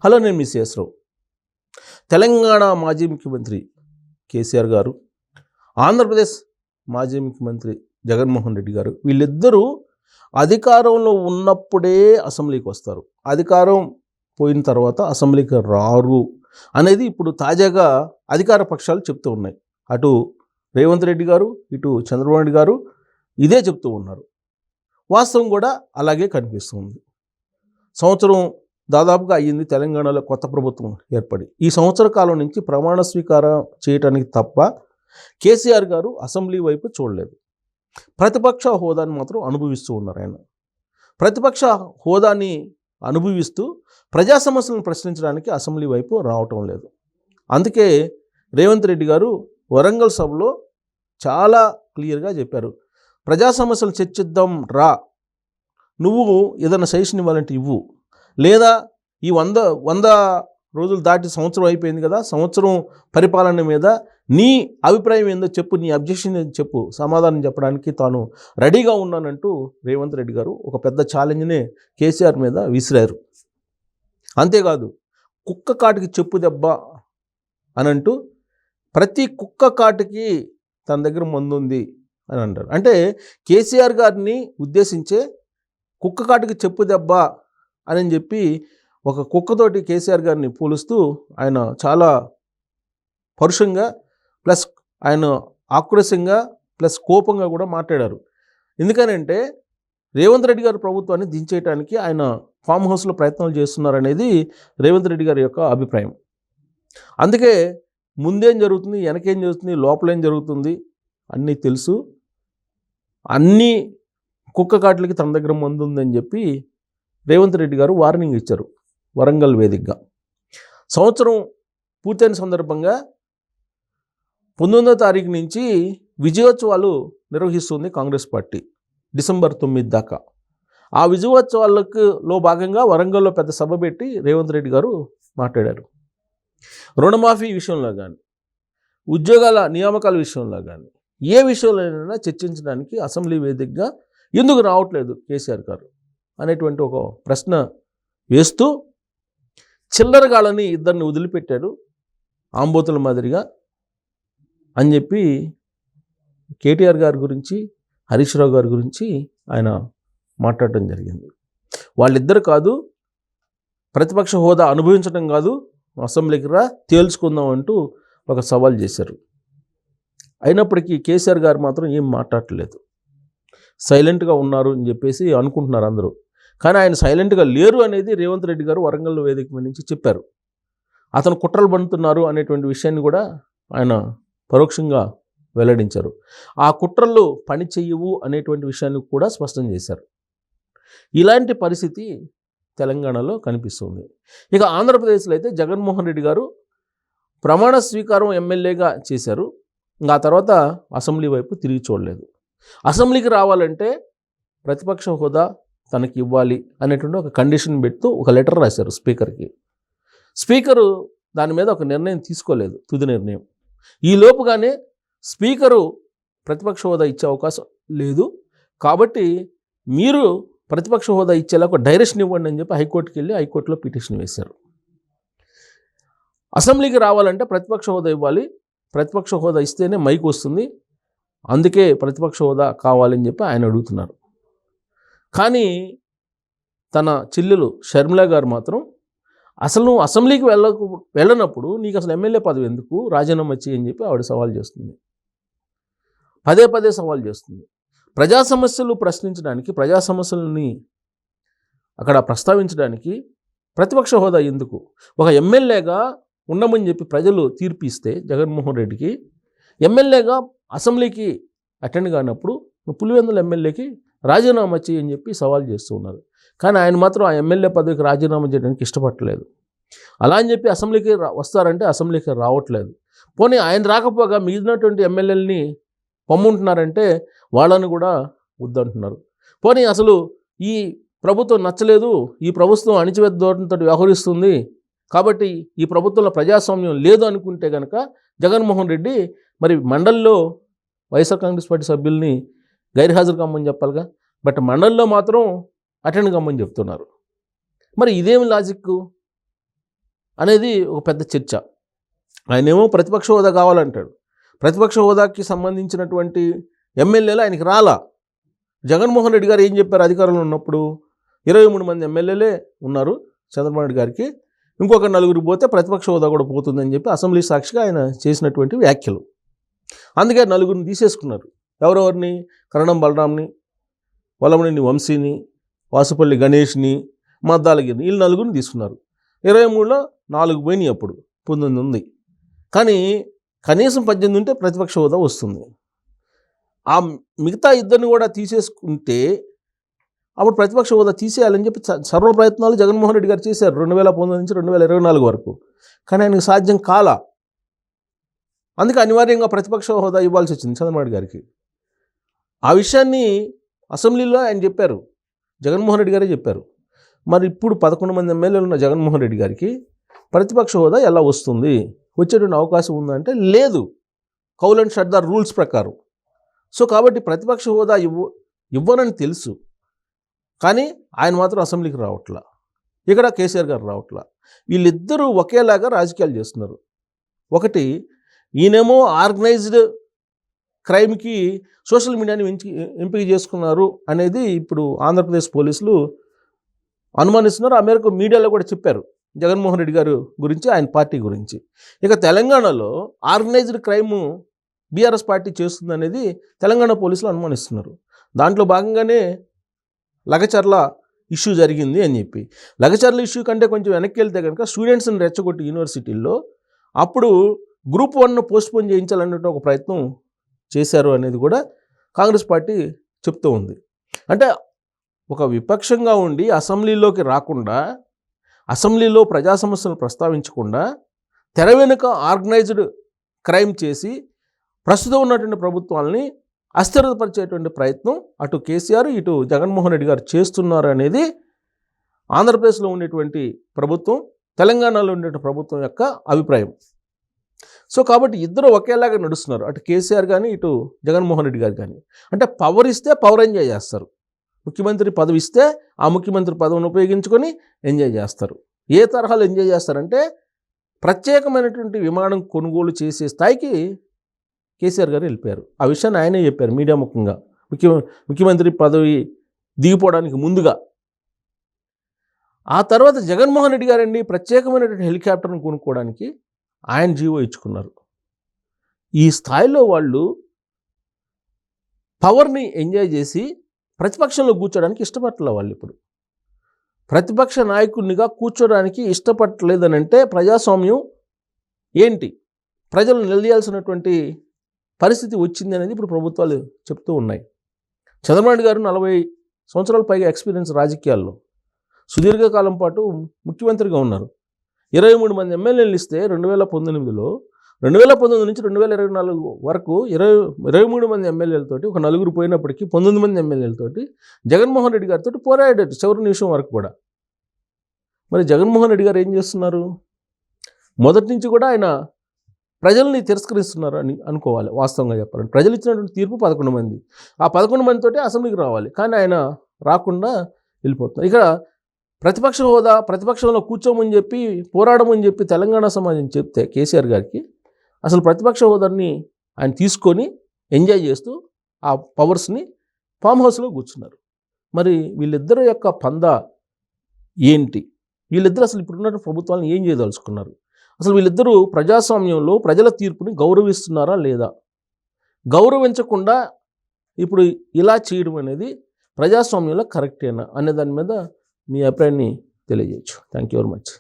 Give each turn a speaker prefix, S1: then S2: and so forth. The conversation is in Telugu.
S1: హలో, నేను మీ సిఎస్రావు. తెలంగాణ మాజీ ముఖ్యమంత్రి కేసీఆర్ గారు, ఆంధ్రప్రదేశ్ మాజీ ముఖ్యమంత్రి జగన్మోహన్ రెడ్డి గారు, వీళ్ళిద్దరూ అధికారంలో ఉన్నప్పుడే అసెంబ్లీకి వస్తారు, అధికారం పోయిన తర్వాత అసెంబ్లీకి రారు అనేది ఇప్పుడు తాజాగా అధికార పక్షాలు చెప్తూ ఉన్నాయి. అటు రేవంత్ రెడ్డి గారు, ఇటు చంద్రబాబు నాయుడు గారు ఇదే చెప్తూ ఉన్నారు. వాస్తవం కూడా అలాగే కనిపిస్తుంది. సంవత్సరం దాదాపుగా అయ్యింది తెలంగాణలో కొత్త ప్రభుత్వం ఏర్పడి. ఈ సంవత్సర కాలం నుంచి ప్రమాణ స్వీకారం చేయటానికి తప్ప కేసీఆర్ గారు అసెంబ్లీ వైపు చూడలేదు. ప్రతిపక్ష హోదాని మాత్రం అనుభవిస్తూ ఉన్నారు. ఆయన ప్రతిపక్ష హోదాని అనుభవిస్తూ ప్రజా సమస్యలను ప్రశ్నించడానికి అసెంబ్లీ వైపు రావటం లేదు. అందుకే రేవంత్ రెడ్డి గారు వరంగల్ సభలో చాలా క్లియర్గా చెప్పారు, ప్రజా సమస్యలు చర్చిద్దాం రా, నువ్వు ఏదైనా సజెషన్ ఇవ్వాలంటే ఇవ్వు, లేదా ఈ 100 రోజులు దాటి సంవత్సరం అయిపోయింది కదా, సంవత్సరం పరిపాలన మీద నీ అభిప్రాయం ఏందో చెప్పు, నీ అబ్జెక్షన్ ఏందో చెప్పు, సమాధానం చెప్పడానికి తాను రెడీగా ఉన్నానంటూ రేవంత్ రెడ్డి గారు ఒక పెద్ద ఛాలెంజ్నే కేసీఆర్ మీద విసిరారు. అంతేకాదు, కుక్క కాటికి చెప్పు దెబ్బ అని అంటూ ప్రతి కుక్క కాటికి తన దగ్గర మందు ఉంది అని అంటారు. అంటే కేసీఆర్ గారిని ఉద్దేశించే కుక్క కాటికి చెప్పు దెబ్బ అని చెప్పి ఒక కుక్కతోటి కేసీఆర్ గారిని పోలుస్తూ ఆయన చాలా పరుషంగా ప్లస్ ఆయన ఆక్రోశంగా ప్లస్ కోపంగా కూడా మాట్లాడారు. ఎందుకనంటే రేవంత్ రెడ్డి గారి ప్రభుత్వాన్ని దించేయడానికి ఆయన ఫామ్ హౌస్లో ప్రయత్నాలు చేస్తున్నారనేది రేవంత్ రెడ్డి గారి యొక్క అభిప్రాయం. అందుకే ముందేం జరుగుతుంది, వెనకేం జరుగుతుంది, లోపలేం జరుగుతుంది అన్నీ తెలుసు, అన్నీ కుక్క కాట్లకి తన దగ్గర మందు ఉందని చెప్పి రేవంత్ రెడ్డి గారు వార్నింగ్ ఇచ్చారు వరంగల్ వేదికగా. సంవత్సరం పూర్తయిన సందర్భంగా 19వ తారీఖు నుంచి విజయోత్సవాలు నిర్వహిస్తుంది కాంగ్రెస్ పార్టీ, డిసెంబర్ 9 దాకా. ఆ విజయోత్సవాలలో భాగంగా వరంగల్లో పెద్ద సభ పెట్టి రేవంత్ రెడ్డి గారు మాట్లాడారు. రుణమాఫీ విషయంలో కానీ, ఉద్యోగాల నియామకాల విషయంలో కానీ, ఏ విషయంలోనైనా చర్చించడానికి అసెంబ్లీ వేదికగా ఎందుకు రావట్లేదు కేసీఆర్ గారు అనేటువంటి ఒక ప్రశ్న వేస్తూ చిల్లరగాళ్ళని ఇద్దరిని వదిలిపెట్టాడు ఆంబోతుల మాదిరిగా అని చెప్పి కేటీఆర్ గారి గురించి, హరీష్ రావు గారి గురించి ఆయన మాట్లాడటం జరిగింది. వాళ్ళిద్దరు కాదు, ప్రతిపక్ష హోదా అనుభవించడం కాదు, అసెంబ్లీకి రా తేల్చుకుందాం అంటూ ఒక సవాల్ చేశారు. అయినప్పటికీ కేసీఆర్ గారు మాత్రం ఏం మాట్లాడలేదు, సైలెంట్గా ఉన్నారు అని చెప్పేసి అనుకుంటున్నారు అందరూ. కానీ ఆయన సైలెంట్గా లేరు అనేది రేవంత్ రెడ్డి గారు వరంగల్ వేదిక మీద నుంచి చెప్పారు. అతను కుట్రలు పన్నుతున్నారు అనేటువంటి విషయాన్ని కూడా ఆయన పరోక్షంగా వెల్లడించారు. ఆ కుట్రలు పని చెయ్యవు అనేటువంటి విషయాన్ని కూడా స్పష్టం చేశారు. ఇలాంటి పరిస్థితి తెలంగాణలో కనిపిస్తుంది. ఇక ఆంధ్రప్రదేశ్లో అయితే జగన్మోహన్ రెడ్డి గారు ప్రమాణ స్వీకారం ఎమ్మెల్యేగా చేశారు. ఇంకా ఆ తర్వాత అసెంబ్లీ వైపు తిరిగి చూడలేదు. అసెంబ్లీకి రావాలంటే ప్రతిపక్ష హోదా తనకి ఇవ్వాలి అనేటువంటి ఒక కండిషన్ పెడుతూ ఒక లెటర్ రాశారు స్పీకర్కి. స్పీకరు దాని మీద ఒక నిర్ణయం తీసుకోలేదు, తుది నిర్ణయం. ఈ లోపుగానే స్పీకరు ప్రతిపక్ష హోదా ఇచ్చే అవకాశం లేదు, కాబట్టి మీరు ప్రతిపక్ష హోదా ఇచ్చేలా ఒక డైరెక్షన్ ఇవ్వండి అని చెప్పి హైకోర్టుకి వెళ్ళి హైకోర్టులో పిటిషన్ వేశారు. అసెంబ్లీకి రావాలంటే ప్రతిపక్ష హోదా ఇవ్వాలి, ప్రతిపక్ష హోదా ఇస్తేనే మైక్ వస్తుంది, అందుకే ప్రతిపక్ష హోదా కావాలని చెప్పి ఆయన అడుగుతున్నారు. కానీ తన చెల్లెలు షర్మిల గారు మాత్రం అసలు నువ్వు అసెంబ్లీకి వెళ్ళనప్పుడు నీకు అసలు ఎమ్మెల్యే పదవి ఎందుకు, రాజీనామా చేయని చెప్పి ఆవిడ సవాల్ చేస్తుంది. పదే పదే సవాల్ చేస్తుంది. ప్రజా సమస్యలు ప్రశ్నించడానికి, ప్రజా సమస్యలని అక్కడ ప్రస్తావించడానికి ప్రతిపక్ష హోదా ఎందుకు? ఒక ఎమ్మెల్యేగా ఉండమని చెప్పి ప్రజలు తీర్పు ఇస్తే జగన్మోహన్ రెడ్డికి, ఎమ్మెల్యేగా అసెంబ్లీకి అటెండ్ కానప్పుడు పులివెందుల ఎమ్మెల్యేకి రాజీనామా చేయని చెప్పి సవాల్ చేస్తూ ఉన్నారు. కానీ ఆయన మాత్రం ఆ ఎమ్మెల్యే పదవికి రాజీనామా చేయడానికి ఇష్టపడలేదు. అలా అని చెప్పి అసెంబ్లీకి వస్తారంటే అసెంబ్లీకి రావట్లేదు. పోనీ ఆయన రాకపోగా మిగిలినటువంటి ఎమ్మెల్యేలని పొమ్ముంటున్నారంటే వాళ్ళని కూడా వద్దంటున్నారు. పోనీ అసలు ఈ ప్రభుత్వం నచ్చలేదు, ఈ ప్రభుత్వం అణిచివేత ధోరణితో వ్యవహరిస్తుంది కాబట్టి ఈ ప్రభుత్వంలో ప్రజాస్వామ్యం లేదు అనుకుంటే కనుక జగన్మోహన్ రెడ్డి మరి మండలిలో వైఎస్ఆర్ కాంగ్రెస్ పార్టీ సభ్యుల్ని గైర్హాజరు కమ్మని చెప్పాలిగా, బట్ మండలిలో మాత్రం అటెండ్ కమ్మని చెప్తున్నారు. మరి ఇదేమి లాజిక్? అనేది ఒక పెద్ద చర్చ. ఆయనేమో ప్రతిపక్ష హోదా కావాలంటాడు. ప్రతిపక్ష హోదాకి సంబంధించినటువంటి ఎమ్మెల్యేలు ఆయనకి రాలా. జగన్మోహన్ రెడ్డి గారు ఏం చెప్పారు అధికారంలో ఉన్నప్పుడు? 23 మంది ఎమ్మెల్యేలే ఉన్నారు చంద్రబాబు నాయుడు గారికి, ఇంకొక 4 పోతే ప్రతిపక్ష హోదా కూడా పోతుందని చెప్పి అసెంబ్లీ సాక్షిగా ఆయన చేసినటువంటి వ్యాఖ్యలు. అందుకే 4 తీసేసుకున్నారు. ఎవరెవరిని? కరణం బలరాంని, వల్లభనేని వంశీని, వాసుపల్లి గణేష్ని, మద్దాలగిరిని, వీళ్ళు 4 తీసుకున్నారు. 23లో 4 పోయినాయి, అప్పుడు 19 ఉంది. కానీ కనీసం 18 ఉంటే ప్రతిపక్ష హోదా వస్తుంది. ఆ మిగతా 2 కూడా తీసేసుకుంటే అప్పుడు ప్రతిపక్ష హోదా తీసేయాలని చెప్పి సర్వ ప్రయత్నాలు జగన్మోహన్ రెడ్డి గారు చేశారు 2019 నుంచి 2024 వరకు. కానీ ఆయనకు సాధ్యం కాలా. అందుకే అనివార్యంగా ప్రతిపక్ష హోదా ఇవ్వాల్సి వచ్చింది చంద్రబాబు నాయుడు గారికి. ఆ విషయాన్ని అసెంబ్లీలో ఆయన చెప్పారు, జగన్మోహన్ రెడ్డి గారే చెప్పారు. మరి ఇప్పుడు 11 మంది ఎమ్మెల్యేలు ఉన్న జగన్మోహన్ రెడ్డి గారికి ప్రతిపక్ష హోదా ఎలా వస్తుంది? వచ్చేటువంటి అవకాశం ఉందంటే లేదు, కౌల్ అండ్ షర్దార్ రూల్స్ ప్రకారం. సో కాబట్టి ప్రతిపక్ష హోదా ఇవ్వనని తెలుసు, కానీ ఆయన మాత్రం అసెంబ్లీకి రావట్లా, ఇక్కడ కేసీఆర్ గారు రావట్లా. వీళ్ళిద్దరూ ఒకేలాగా రాజకీయాలు చేస్తున్నారు. ఒకటి, ఈయనేమో ఆర్గనైజ్డ్ క్రైమ్కి సోషల్ మీడియాని ఎంపిక చేసుకున్నారు అనేది ఇప్పుడు ఆంధ్రప్రదేశ్ పోలీసులు అనుమానిస్తున్నారు. ఆ మేరకు మీడియాలో కూడా చెప్పారు జగన్మోహన్ రెడ్డి గారు గురించి, ఆయన పార్టీ గురించి. ఇక తెలంగాణలో ఆర్గనైజ్డ్ క్రైమ్ బీఆర్ఎస్ పార్టీ చేస్తుంది అనేది తెలంగాణ పోలీసులు అనుమానిస్తున్నారు. దాంట్లో భాగంగానే లగచర్ల ఇష్యూ జరిగింది అని చెప్పి. లగచర్ల ఇష్యూ కంటే కొంచెం వెనక్కి వెళ్తే కనుక స్టూడెంట్స్ని రెచ్చగొట్టి యూనివర్సిటీల్లో అప్పుడు గ్రూప్ 1 పోస్ట్పోన్ చేయించాలన్నట్టు ఒక ప్రయత్నం చేశారు అనేది కూడా కాంగ్రెస్ పార్టీ చెప్తూ ఉంది. అంటే ఒక విపక్షంగా ఉండి అసెంబ్లీలోకి రాకుండా, అసెంబ్లీలో ప్రజా సమస్యలను ప్రస్తావించకుండా, తెర వెనుక ఆర్గనైజ్డ్ క్రైమ్ చేసి ప్రస్తుతం ఉన్నటువంటి ప్రభుత్వాలని అస్థిరపరిచేటువంటి ప్రయత్నం అటు కేసీఆర్ ఇటు జగన్మోహన్ రెడ్డి గారు చేస్తున్నారు అనేది ఆంధ్రప్రదేశ్లో ఉండేటువంటి ప్రభుత్వం, తెలంగాణలో ఉండేటువంటి ప్రభుత్వం యొక్క అభిప్రాయం. సో కాబట్టి ఇద్దరు ఒకేలాగా నడుస్తున్నారు, అటు కేసీఆర్ కానీ ఇటు జగన్మోహన్ రెడ్డి గారు కానీ. అంటే పవర్ ఇస్తే పవర్ ఎంజాయ్ చేస్తారు, ముఖ్యమంత్రి పదవి ఇస్తే ఆ ముఖ్యమంత్రి పదవిని ఉపయోగించుకొని ఎంజాయ్ చేస్తారు. ఏ తరహాలో ఎంజాయ్ చేస్తారంటే ప్రత్యేకమైనటువంటి విమానం కొనుగోలు చేసే స్థాయికి కేసీఆర్ గారు వెళ్ళిపోయారు. ఆ విషయాన్ని ఆయనే చెప్పారు మీడియా ముఖంగా, ముఖ్యమంత్రి పదవి దిగిపోవడానికి ముందుగా. ఆ తర్వాత జగన్మోహన్ రెడ్డి గారండి ప్రత్యేకమైనటువంటి హెలికాప్టర్ను కొనుక్కోవడానికి ఆయన జీవో ఇచ్చుకున్నారు. ఈ స్థాయిలో వాళ్ళు పవర్ని ఎంజాయ్ చేసి ప్రతిపక్షంలో కూర్చోడానికి ఇష్టపడలే. వాళ్ళు ఇప్పుడు ప్రతిపక్ష నాయకుడినిగా కూర్చోడానికి ఇష్టపడలేదని అంటే ప్రజాస్వామ్యం ఏంటి, ప్రజలు నిలదీయాల్సినటువంటి పరిస్థితి వచ్చింది అనేది ఇప్పుడు ప్రభుత్వాలు చెప్తూ ఉన్నాయి. చంద్రబాబు నాయుడు గారు 40 సంవత్సరాల పైగా ఎక్స్పీరియన్స్ రాజకీయాల్లో, సుదీర్ఘకాలం పాటు ముఖ్యమంత్రిగా ఉన్నారు. 23 మంది ఎమ్మెల్యేలు ఇస్తే 2019లో 2019 నుంచి 2024 వరకు 23 మంది ఎమ్మెల్యేలతోటి ఒక 4 పోయినప్పటికీ 19 మంది ఎమ్మెల్యేలతోటి జగన్మోహన్ రెడ్డి గారితో పోరాడాడు చివరి నిమిషం వరకు కూడా. మరి జగన్మోహన్ రెడ్డి గారు ఏం చేస్తున్నారు? మొదటి నుంచి కూడా ఆయన ప్రజల్ని తిరస్కరిస్తున్నారు అని అనుకోవాలి. వాస్తవంగా చెప్పాలంటే ప్రజలు ఇచ్చినటువంటి తీర్పు 11 మంది, ఆ 11 మందితోటి అసెంబ్లీకి రావాలి, కానీ ఆయన రాకుండా వెళ్ళిపోతున్నారు. ఇక ప్రతిపక్ష హోదా, ప్రతిపక్షంలో కూర్చోమని చెప్పి పోరాడమని చెప్పి తెలంగాణ సమాజం చెప్తే కేసీఆర్ గారికి అసలు ప్రతిపక్ష హోదాని ఆయన తీసుకొని ఎంజాయ్ చేస్తూ ఆ పవర్స్ని ఫామ్ హౌస్లో కూర్చున్నారు. మరి వీళ్ళిద్దరి యొక్క పందా ఏంటి? వీళ్ళిద్దరు అసలు ఇప్పుడున్న ప్రభుత్వాలను ఏం చేయదలుచుకున్నారు? అసలు వీళ్ళిద్దరూ ప్రజాస్వామ్యంలో ప్రజల తీర్పుని గౌరవిస్తున్నారా లేదా? గౌరవించకుండా ఇప్పుడు ఇలా చేయడం అనేది ప్రజాస్వామ్యంలో కరెక్టేనా అనే దాని మీద మీ అభిప్రాయాన్ని తెలియజేయచ్చు. Thank you very much.